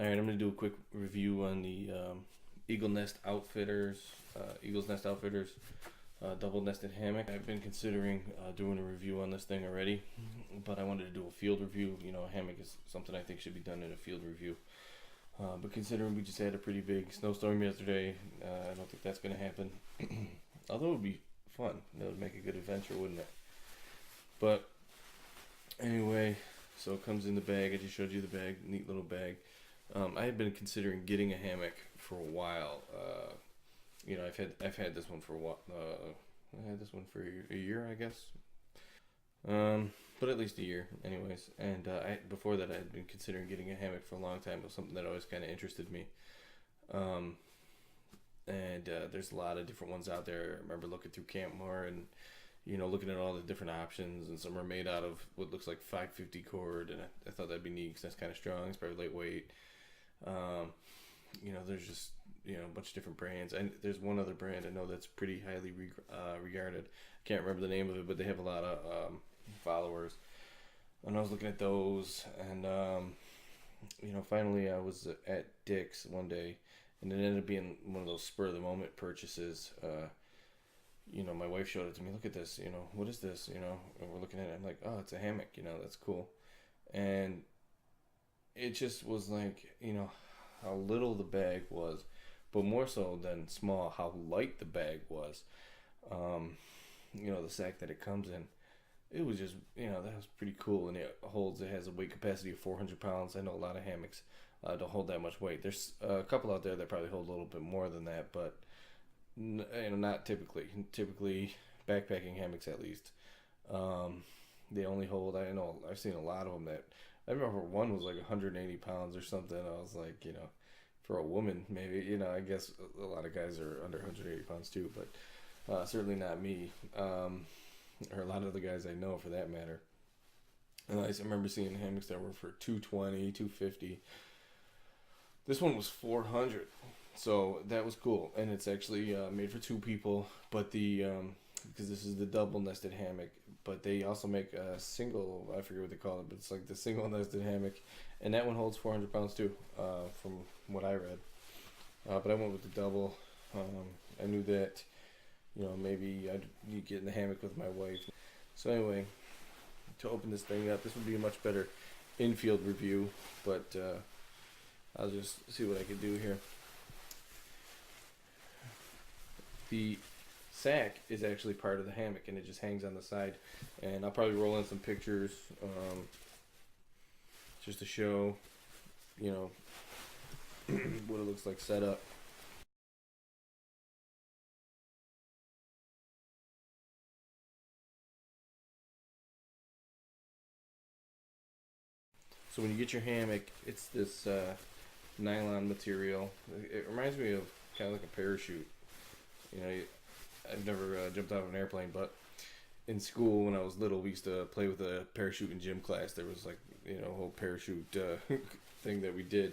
Alright, I'm going to do a quick review on the Eagle's Nest Outfitters double nested hammock. I've been considering doing a review on this thing already, but I wanted to do a field review. You know, a hammock is something I think should be done in a field review. But considering we just had a pretty big snowstorm yesterday, I don't think that's going to happen. Although it would be fun. It would make a good adventure, wouldn't it? But anyway, so it comes in the bag. I just showed you the bag, neat little bag. I had been considering getting a hammock for a while. You know, I've had this one for a while. I had this one for a year, I guess. But at least a year, anyways. And before that, I had been considering getting a hammock for a long time. It was something that always kind of interested me. And there's a lot of different ones out there. I remember looking through Campmore and, you know, looking at all the different options. And some are made out of what looks like 550 cord. And I thought that'd be neat because that's kind of strong. It's probably lightweight. You know, there's just, you know, a bunch of different brands. And there's one other brand I know that's pretty highly regarded. I can't remember the name of it, but they have a lot of followers. And I was looking at those, and you know, finally I was at Dick's one day, and it ended up being one of those spur of the moment purchases. You know, my wife showed it to me. Look at this. You know, what is this? You know, and we're looking at it. I'm like, oh, it's a hammock. You know, that's cool. And it just was like, you know, how little the bag was, but more so than small, how light the bag was. You know, the sack that it comes in. It was just, you know, that was pretty cool. And it has a weight capacity of 400 pounds. I know a lot of hammocks don't hold that much weight. There's a couple out there that probably hold a little bit more than that, but you know, not typically. Typically, backpacking hammocks at least, they only hold. I know I've seen a lot of them that. I remember one was like 180 pounds or something. I was like, you know, for a woman, maybe, you know, I guess a lot of guys are under 180 pounds too, but certainly not me, or a lot of the guys I know for that matter. And I remember seeing hammocks that were for 220, 250. This one was 400, so that was cool. And it's actually made for two people, but because this is the double nested hammock, but they also make a single, I forget what they call it, but it's like the single nested hammock, and that one holds 400 pounds too, from what I read. But I went with the double. I knew that, you know, maybe I'd get in the hammock with my wife. So anyway, to open this thing up, this would be a much better infield review, but I'll just see what I can do here. The sack is actually part of the hammock, and it just hangs on the side. And I'll probably roll in some pictures, just to show, you know, what it looks like set up. So when you get your hammock, it's this nylon material. It reminds me of kind of like a parachute. You know, I've never jumped out of an airplane, but in school when I was little, we used to play with a parachute in gym class. There was like, you know, a whole parachute thing that we did,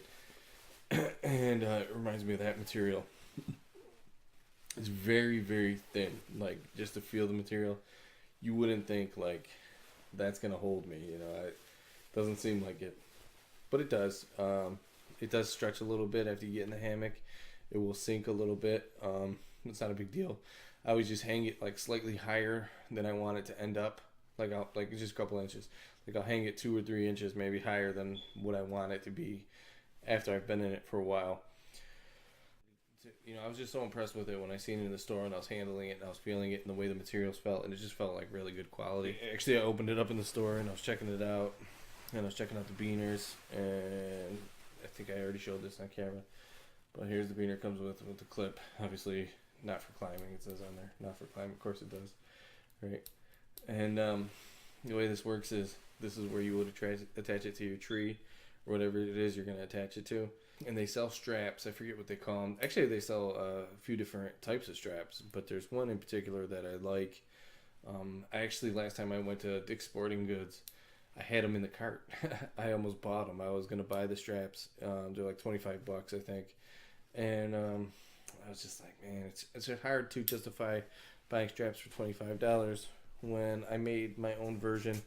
and it reminds me of that material. It's very, very thin. Like, just to feel the material, you wouldn't think like that's gonna hold me. You know, it doesn't seem like it, but it does. It does stretch a little bit after you get in the hammock. It will sink a little bit. It's not a big deal. I always just hang it like slightly higher than I want it to end up. Like just a couple inches. Like I'll hang it 2 or 3 inches maybe higher than what I want it to be after I've been in it for a while. You know, I was just so impressed with it when I seen it in the store and I was handling it and I was feeling it and the way the materials felt, and it just felt like really good quality. Actually, I opened it up in the store and I was checking it out, and I was checking out the beaners, and I think I already showed this on camera. But here's the beaner. Comes with the clip. Obviously not for climbing. It says on there, not for climbing. Of course it does, right? And the way this works is this is where you would attach it to your tree or whatever it is you're going to attach it to. And they sell straps. I forget what they call them. Actually, they sell a few different types of straps, but there's one in particular that I like. I actually, last time I went to Dick's Sporting Goods, I had them in the cart. I almost bought them. I was going to buy the straps. They're like $25, I think. And I was just like, man, it's hard to justify buying straps for $25 when I made my own version,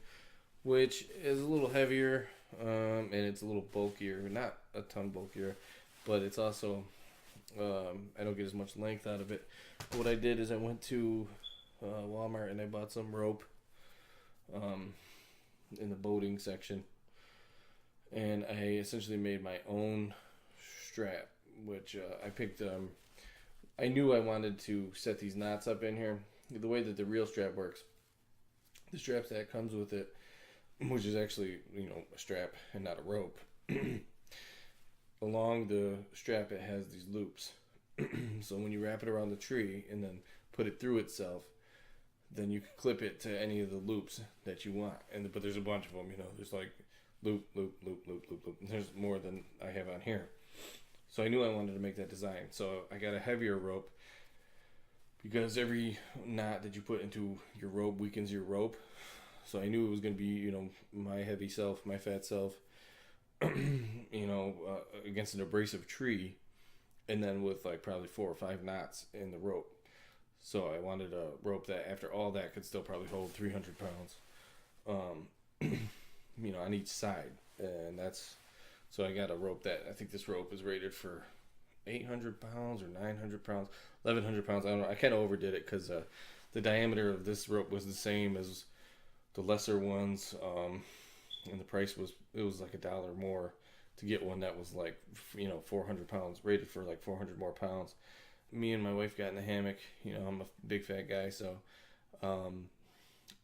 which is a little heavier, and it's a little bulkier, not a ton bulkier, but it's also I don't get as much length out of it. What I did is I went to Walmart and I bought some rope in the boating section, and I essentially made my own strap, which I picked. I knew I wanted to set these knots up in here. The way that the real strap works, the strap that comes with it, which is actually, a strap and not a rope. Along the strap, it has these loops. So when you wrap it around the tree and then put it through itself, then you can clip it to any of the loops that you want. But there's a bunch of them. There's like loop, loop, loop, loop, loop, loop. There's more than I have on here. So I knew I wanted to make that design. So I got a heavier rope, because every knot that you put into your rope weakens your rope. So I knew it was going to be, my heavy self, my fat self, against an abrasive tree, and then with like probably 4 or 5 knots in the rope. So I wanted a rope that after all that could still probably hold 300 pounds, on each side. And so I got a rope that, I think this rope is rated for 800 pounds or 900 pounds, 1100 pounds. I don't know. I kind of overdid it because the diameter of this rope was the same as the lesser ones, and the price was like $1 more to get one that was like 400 pounds, rated for like 400 more pounds. Me and my wife got in the hammock. I'm a big fat guy, so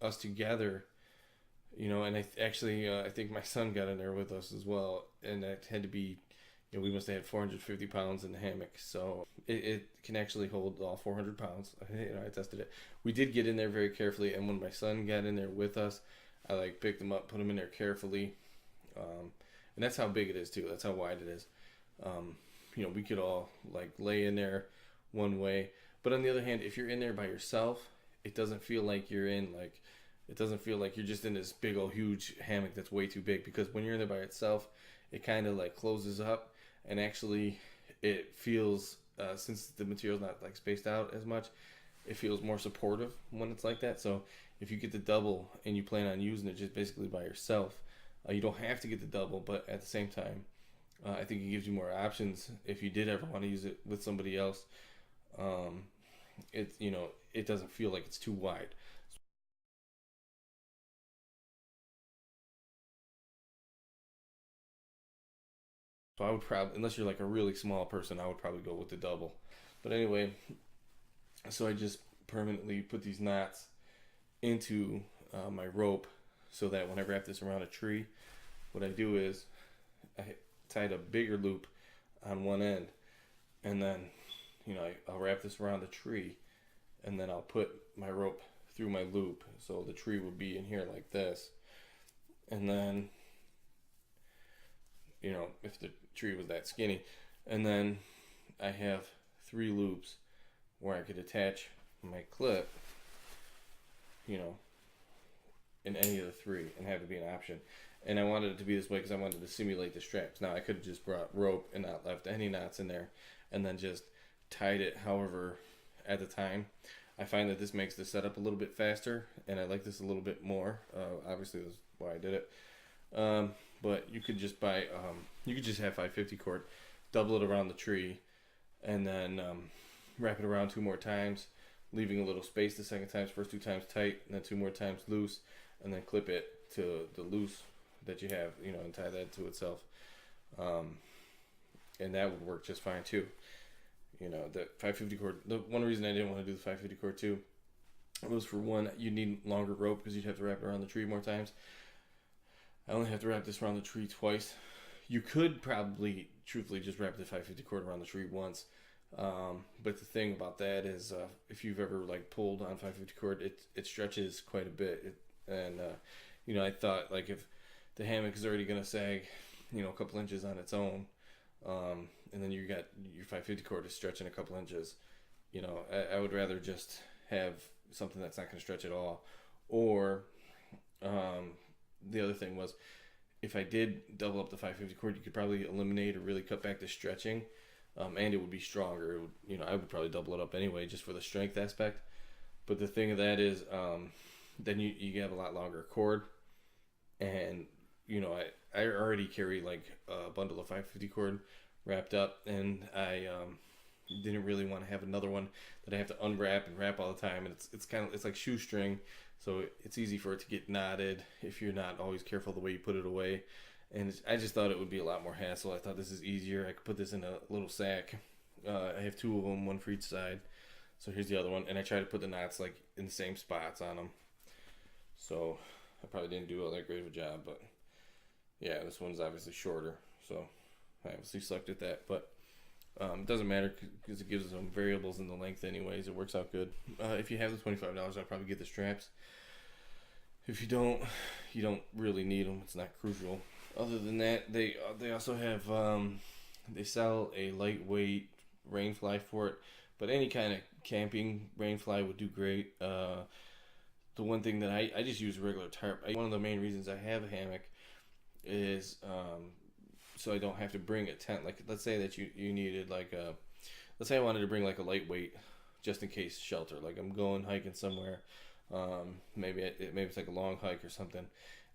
us together, and I think my son got in there with us as well, and that had to be, we must have had 450 pounds in the hammock, so it can actually hold all 400 pounds. I tested it. We did get in there very carefully, and when my son got in there with us, I picked him up, put him in there carefully, and that's how big it is too. That's how wide it is. We could all lay in there one way, but on the other hand, if you're in there by yourself, it doesn't feel like you're in it doesn't feel like you're just in this big old huge hammock that's way too big, because when you're in there by itself, it kind of closes up, and actually it feels, since the material's not spaced out as much, it feels more supportive when it's like that. So if you get the double and you plan on using it just basically by yourself, you don't have to get the double, but at the same time, I think it gives you more options if you did ever want to use it with somebody else. It doesn't feel like it's too wide. So I would probably, unless you're a really small person, I would probably go with the double. But anyway, so I just permanently put these knots into my rope, so that when I wrap this around a tree, what I do is I tied a bigger loop on one end, and then I'll wrap this around the tree, and then I'll put my rope through my loop, so the tree would be in here like this. And then if the tree was that skinny, and then I have 3 loops where I could attach my clip, in any of the 3, and have it be an option. And I wanted it to be this way because I wanted to simulate the straps. Now I could have just brought rope and not left any knots in there, and then just tied it however at the time. I find that this makes the setup a little bit faster, and I like this a little bit more. Obviously that's why I did it. But you could just buy, you could just have 550 cord, double it around the tree, and then wrap it around 2 more times, leaving a little space the second time. First 2 times tight, and then 2 more times loose, and then clip it to the loose that you have, and tie that to itself. And that would work just fine too. The 550 cord, the one reason I didn't want to do the 550 cord too was, for one, you need longer rope because you'd have to wrap it around the tree more times. I only have to wrap this around the tree twice. You could probably, truthfully, just wrap the 550 cord around the tree once. But the thing about that is, if you've ever pulled on 550 cord, it stretches quite a bit. I thought if the hammock is already going to sag, a couple inches on its own, and then you got your 550 cord is stretching a couple inches, I would rather just have something that's not going to stretch at all. Or the other thing was, if I did double up the 550 cord, you could probably eliminate or really cut back the stretching, and it would be stronger. It would, I would probably double it up anyway just for the strength aspect. But the thing of that is, then you have a lot longer cord, and I already carry like a bundle of 550 cord wrapped up, and I didn't really want to have another one that I have to unwrap and wrap all the time, and it's like shoestring, so it's easy for it to get knotted if you're not always careful the way you put it away. And I just thought it would be a lot more hassle. I thought this is easier. I could put this in a little sack. I have two of them, one for each side. So here's the other one, and I try to put the knots like in the same spots on them. So I probably didn't do all that great of a job, but yeah, this one's obviously shorter, so I obviously sucked at that. But it doesn't matter because it gives us some variables in the length anyways. It works out good. If you have the $25, I'll probably get the straps. If you don't, you don't really need them. It's not crucial. Other than that, they also have they sell a lightweight rain fly for it, but any kind of camping rain fly would do great. The one thing that I just use regular tarp. One of the main reasons I have a hammock is so I don't have to bring a tent. Like, let's say that you needed let's say I wanted to bring like a lightweight just in case shelter. Like I'm going hiking somewhere, maybe it's like a long hike or something,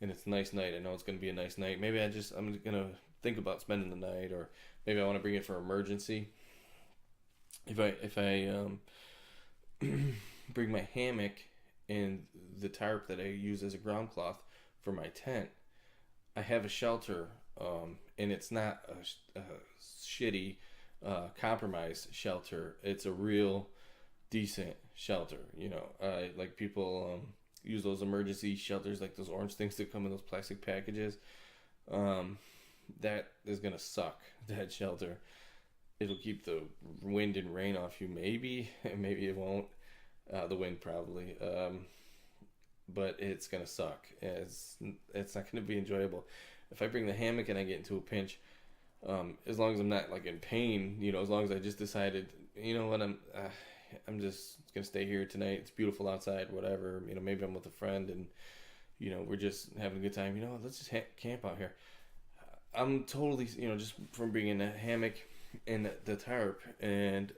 and it's a nice night. I know it's going to be a nice night. Maybe I'm gonna think about spending the night, or maybe I want to bring it for emergency. If I bring my hammock and the tarp that I use as a ground cloth for my tent, I have a shelter, and it's not a shitty compromise shelter. It's a real decent shelter. Like people use those emergency shelters, like those orange things that come in those plastic packages. That is gonna suck, that shelter. It'll keep the wind and rain off you, maybe it won't. The wind probably, but it's gonna suck. It's not gonna be enjoyable. If I bring the hammock and I get into a pinch, as long as I'm not like in pain, as long as I just decided, what, I'm just gonna stay here tonight. It's beautiful outside, whatever. Maybe I'm with a friend and we're just having a good time. Let's just camp out here. I'm totally, just from bringing a hammock and the tarp, and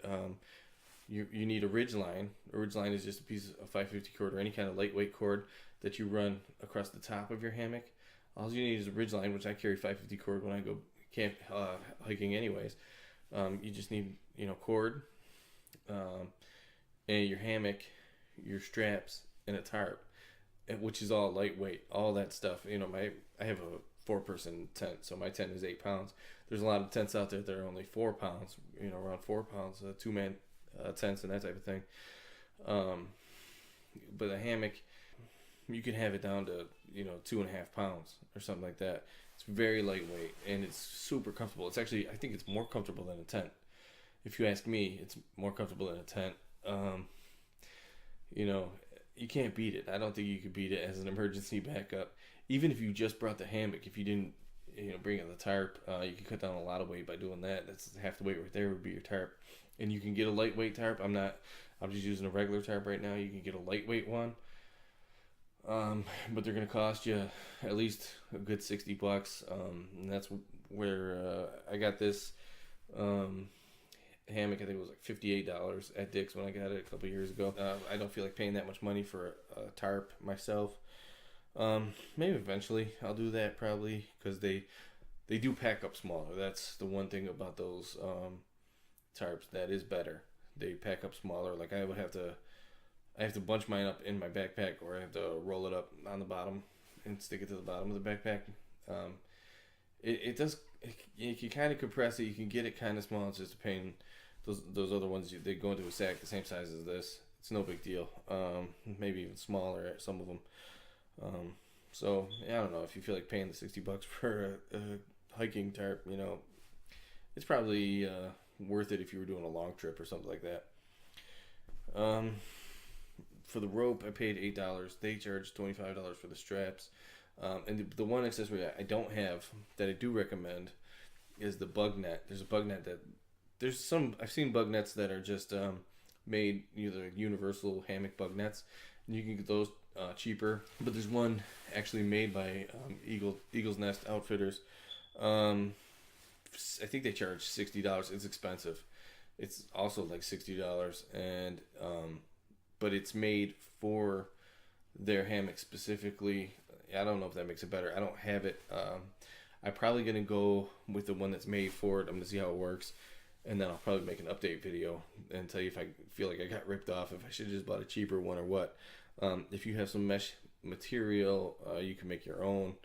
you need a ridge line. A ridge line is just a piece of 550 cord or any kind of lightweight cord that you run across the top of your hammock. All you need is a ridge line, which I carry 550 cord when I go camp hiking anyways. You just need cord, and your hammock, your straps, and a tarp, which is all lightweight. All that stuff. I have a 4-person tent, so my tent is 8 pounds. There's a lot of tents out there that are only 4 pounds, around 4 pounds, 2-man tents and that type of thing. But a hammock, you can have it down to 2.5 pounds or something like that. It's very lightweight and it's super comfortable. It's actually, I think it's more comfortable than a tent. If you ask me, it's more comfortable than a tent. You can't beat it. I don't think you could beat it as an emergency backup. Even if you just brought the hammock, if you didn't bring in the tarp, you can cut down a lot of weight by doing that. That's half the weight right there would be your tarp. And you can get a lightweight tarp. I'm just using a regular tarp right now. You can get a lightweight one. But they're going to cost you at least a good $60. And that's where I got this hammock. I think it was like $58 at Dick's when I got it a couple years ago. I don't feel like paying that much money for a tarp myself. Maybe eventually I'll do that, probably, because they do pack up smaller. That's the one thing about those tarps that is better. They pack up smaller. Like I have to bunch mine up in my backpack, or I have to roll it up on the bottom and stick it to the bottom of the backpack. You can kind of compress it. You can get it kind of small. It's just a pain. Those other ones, they go into a sack the same size as this. It's no big deal. Maybe even smaller, some of them. So yeah, I don't know if you feel like paying the $60 for a hiking tarp. It's probably worth it if you were doing a long trip or something like that. For the rope, I paid $8. They charge $25 for the straps. And the one accessory I don't have that I do recommend is the bug net. There's a bug net I've seen bug nets that are just made either universal hammock bug nets, and you can get those cheaper. But there's one actually made by Eagle's Nest Outfitters. I think they charge $60. It's expensive. It's also like $60, and but it's made for their hammock specifically, I don't know if that makes it better. I don't have it. I'm probably gonna go with the one that's made for it. I'm gonna see how it works, and then I'll probably make an update video and tell you if I feel like I got ripped off, if I should just bought a cheaper one or what. If you have some mesh material, you can make your own.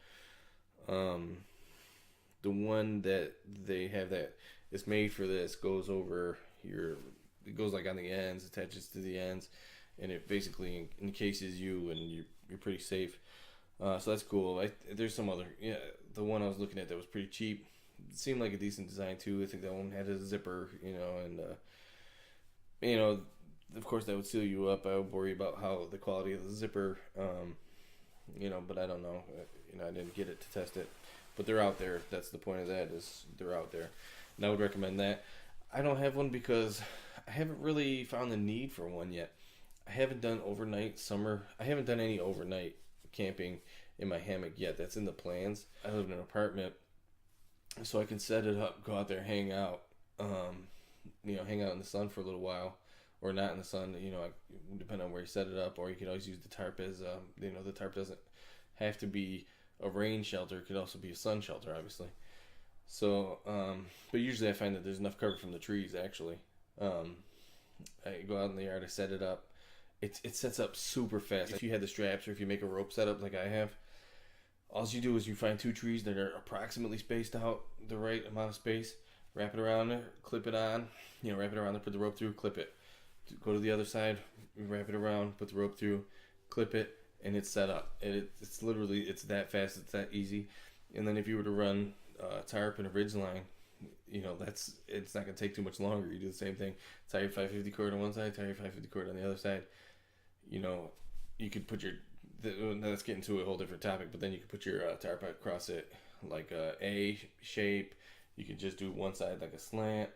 The one that they have that is made for this goes over it goes like on the ends, attaches to the ends, and it basically encases you, and you're pretty safe. So that's cool. There's some other, the one I was looking at that was pretty cheap. It seemed like a decent design too. I think that one had a zipper, and of course that would seal you up. I would worry about how the quality of the zipper, but I don't know. I didn't get it to test it, but they're out there. That's the point of that, is they're out there, and I would recommend that. I don't have one because I haven't really found the need for one yet. I haven't done overnight summer. I haven't done any overnight camping in my hammock yet. That's in the plans. I live in an apartment, so I can set it up, go out there, hang out, hang out in the sun for a little while, or not in the sun, depending on where you set it up, or you can always use the tarp as, the tarp doesn't have to be a rain shelter. It could also be a sun shelter, obviously. So, but usually I find that there's enough cover from the trees, actually. I go out in the yard, I set it up. It sets up super fast. If you had the straps, or if you make a rope setup like I have, all you do is you find 2 trees that are approximately spaced out the right amount of space, wrap it around there, clip it on, wrap it around there, put the rope through, clip it. Go to the other side, wrap it around, put the rope through, clip it, and it's set up. It's literally, it's that fast, it's that easy. And then if you were to run tarp and a ridge line, it's not going to take too much longer. You do the same thing. Tie your 550 cord on one side, tie your 550 cord on the other side. You could put let's get into a whole different topic, but then you could put your tarp across it like a A shape. You could just do one side like a slant,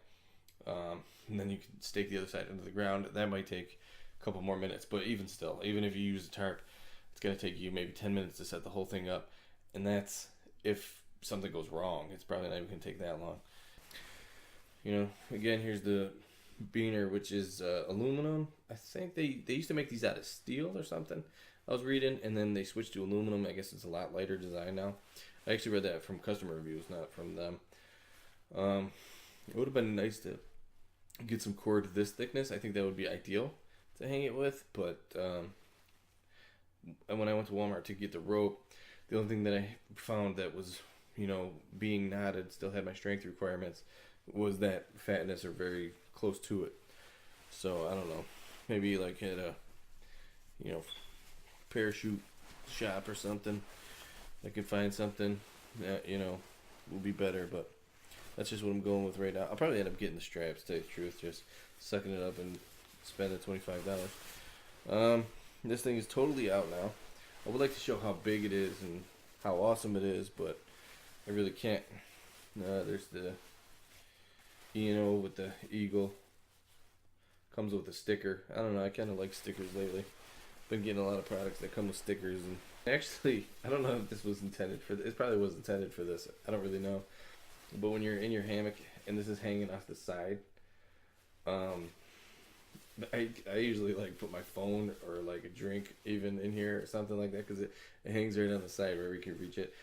and then you can stake the other side into the ground. That might take a couple more minutes, but even still, even if you use a tarp, it's going to take you maybe 10 minutes to set the whole thing up, and that's if something goes wrong. It's probably not even going to take that long. Again, here's the beaner, which is aluminum. I think they used to make these out of steel or something, I was reading, and then they switched to aluminum. I guess it's a lot lighter design now. I actually read that from customer reviews, not from them. It would have been nice to get some cord this thickness. I think that would be ideal to hang it with, but when I went to Walmart to get the rope, the only thing that I found that was, being knotted, still had my strength requirements, was that fatness, or very close to it. So I don't know, maybe like at a parachute shop or something, I could find something that will be better, but that's just what I'm going with right now. I'll probably end up getting the straps, to tell you the truth, just sucking it up and spending $25. This thing is totally out now. I would like to show how big it is and how awesome it is, but I really can't. There's the ENO with the eagle. Comes with a sticker. I don't know, I kind of like stickers lately. Been getting a lot of products that come with stickers, and actually, I don't know if this was intended for this. It probably was intended for this. I don't really know. But when you're in your hammock and this is hanging off the side, I usually like put my phone or like a drink even in here or something like that, because it hangs right on the side where we can reach it.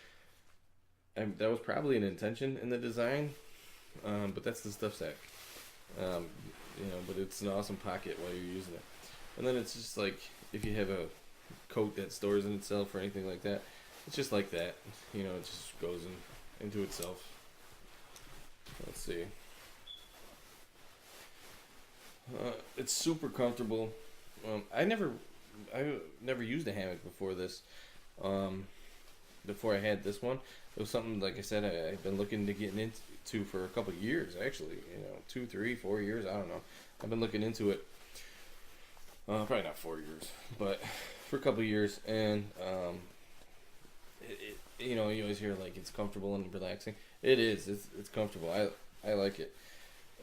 And that was probably an intention in the design, but that's the stuff sack. But it's an awesome pocket while you're using it. And then it's just like, if you have a coat that stores in itself or anything like that, it's just like that. It just goes into itself. Let's see. It's super comfortable. I never used a hammock before this. Before I had this one, it was something, like I said, I've been looking to get into for a couple of years, actually. 2, 3, 4 years. I don't know. I've been looking into it. Probably not 4 years, but for a couple of years, and you always hear like it's comfortable and relaxing. It is. It's comfortable. I like it,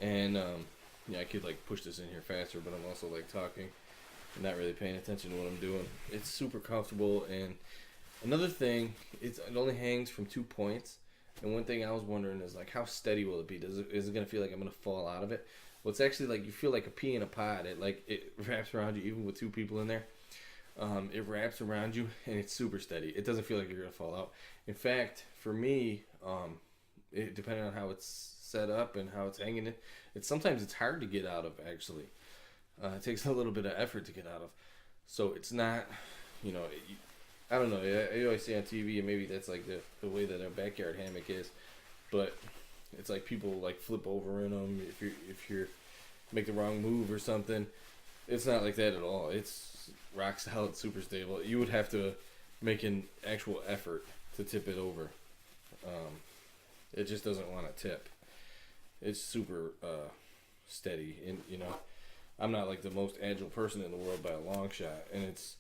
and I could like push this in here faster, but I'm also like talking and not really paying attention to what I'm doing. It's super comfortable, and another thing, it only hangs from 2 points. And one thing I was wondering is like, how steady will it be? Is it gonna feel like I'm gonna fall out of it? Well, it's actually like you feel like a pea in a pod. It wraps around you even with 2 people in there. It wraps around you and it's super steady. It doesn't feel like you're gonna fall out. In fact, for me, depending on how it's set up and how it's hanging, sometimes it's hard to get out of. Actually, it takes a little bit of effort to get out of. So it's not, you know, I don't know. I always see on TV, and maybe that's like the way that a backyard hammock is, but it's like people like flip over in them if you're make the wrong move or something. It's not like that at all. It's rock solid, super stable. You would have to make an actual effort to tip it over. It just doesn't want to tip. It's super steady, and you know, I'm not like the most agile person in the world by a long shot, and it's,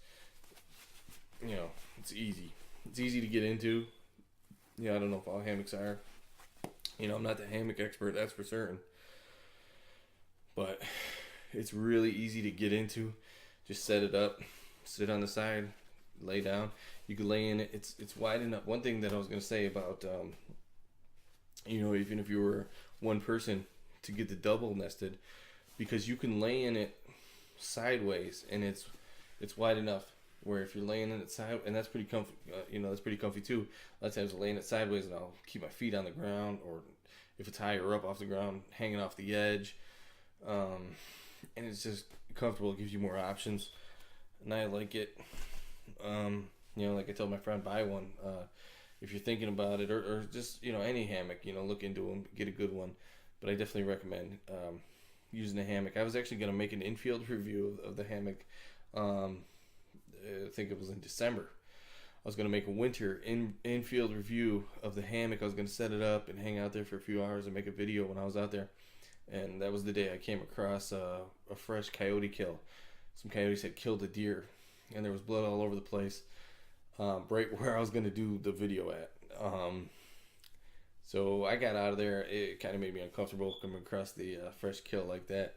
you know, it's easy. It's easy to get into. Yeah, I don't know if all hammocks are. You know, I'm not the hammock expert, that's for certain. But it's really easy to get into. Just set it up, sit on the side, lay down. You can lay in it. It's wide enough. One thing that I was going to say about, you know, even if you were one person, to get the double nested, because you can lay in it sideways, and it's wide enough where if you're laying in it side, and that's pretty comfy, you know, that's pretty comfy too. A lot of times I'm laying it sideways and I'll keep my feet on the ground, or if it's higher up off the ground, hanging off the edge. And it's just comfortable. It gives you more options, and I like it. You know, like I told my friend, buy one if you're thinking about it, or just, you know, any hammock. You know, look into them, get a good one. But I definitely recommend using a hammock. I was actually going to make an infield review of the hammock. I think it was in December. I was going to make a winter infield review of the hammock. I was going to set it up and hang out there for a few hours and make a video when I was out there. And that was the day I came across a fresh coyote kill. Some coyotes had killed a deer, and there was blood all over the place, right where I was going to do the video at. So I got out of there. It kind of made me uncomfortable coming across the fresh kill like that.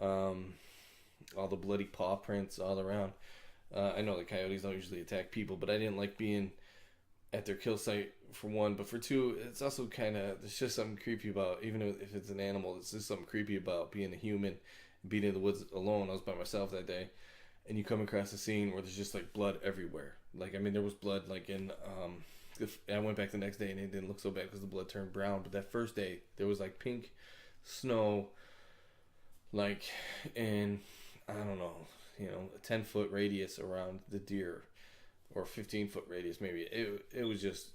All the bloody paw prints all around. I know the coyotes don't usually attack people, but I didn't like being at their kill site, for one. But for two, it's also kind of, there's just something creepy about, even if it's an animal, it's just something creepy about being a human, being in the woods alone. I was by myself that day, and you come across a scene where there's just like blood everywhere. Like, I mean, there was blood like in, I went back the next day and it didn't look so bad because the blood turned brown. But that first day, there was like pink snow, like in, I don't know, you know, a 10-foot radius around the deer, or 15-foot radius maybe. It was just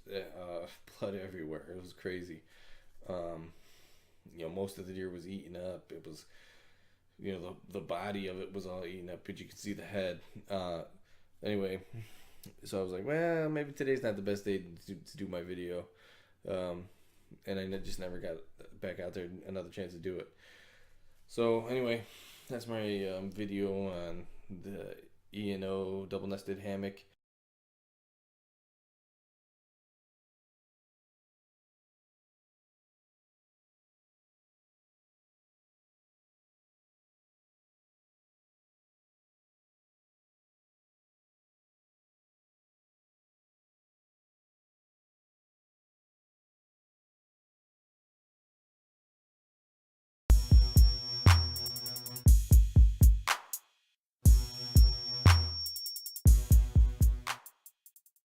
blood everywhere. It was crazy. You know, most of the deer was eaten up. It was, you know, the body of it was all eaten up, but you could see the head. Anyway, so I was like, well, maybe today's not the best day to do my video. And I just never got back out there another chance to do it. So anyway, that's my video on the ENO Doublenested Hammock.